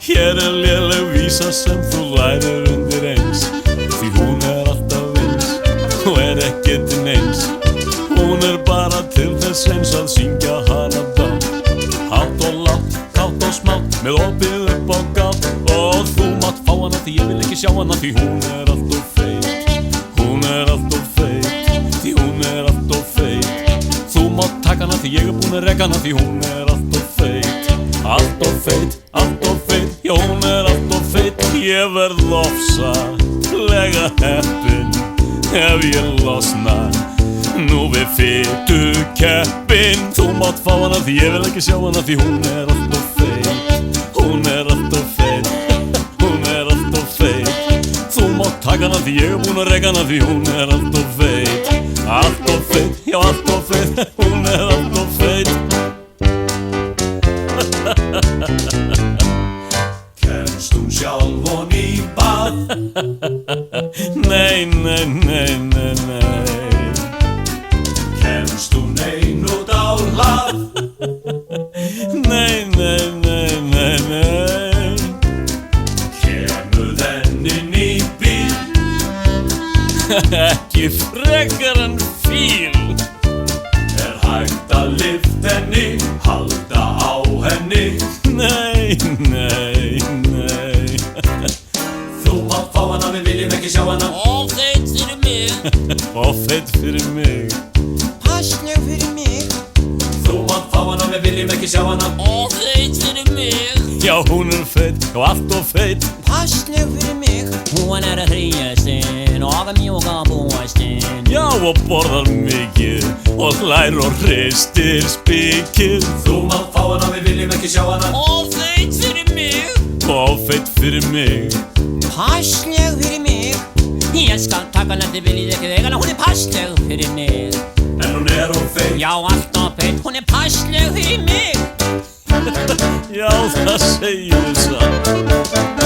Hér léleg vísa sem þú lærir undir eins, því hún alltaf eins og ekkert neins. Hún bara til þess eins að syngja hana dátt, hátt og lágt, kátt og smátt, með opið upp á gátt. Og þú mátt fá hana því ég vil ekki sjá hana, því hún alltof feit. Hún alltof feit, því hún alltof feit. Þú mátt taka hana því ég búinn að reka hana, því hún alltof feit. Alltof feit, alltof feit, já hún alltof feit. Ég verð ofsalega heppinn ef ég losna nú við fitukeppinn. Þú mátt fá hana því ég vil ekki sjá hana, því hún alltof feit. Hún alltof feit, hún alltof feit. Þú mátt taka hana því ég búinn að reka hana, því hún alltof feit. Alltof feit, já alltof feit, hún alltof feit. Kemst hún sjálf og í bað? Nei, nei, nei, nei, nei. Kemst hún ein út á hlað? Nei, nei, nei, nei, nei. Kemur þennin í bíl? Ekki frekar en fíl. Hægt að lyfta henni, halda á henni? Nei, nei, nei. Þú mátt fá hana, við viljum ekki sjá hana. Of feit fyrir mig, Og feit fyrir mig. passleg fyrir mig. Þú mátt fá hana, við viljum ekki sjá hana. Of feit fyrir mig, Já hún feit, já alltof feit. passleg fyrir mig. Hún hryggjarstinn og mjúka búastinn. Já og borðar mikið og hlær og hristir spikið. Þú mátt fá hana, við viljum ekki sjá hana. Of feit fyrir mig, Og feit fyrir mig. passleg fyrir mig. Ég skal taka hana, þið viljið ekki eiga hana. Hún passleg fyrir mig. En hún of feit. Já, alltaf feit, hún passleg fyrir mig. Já það segir þú satt.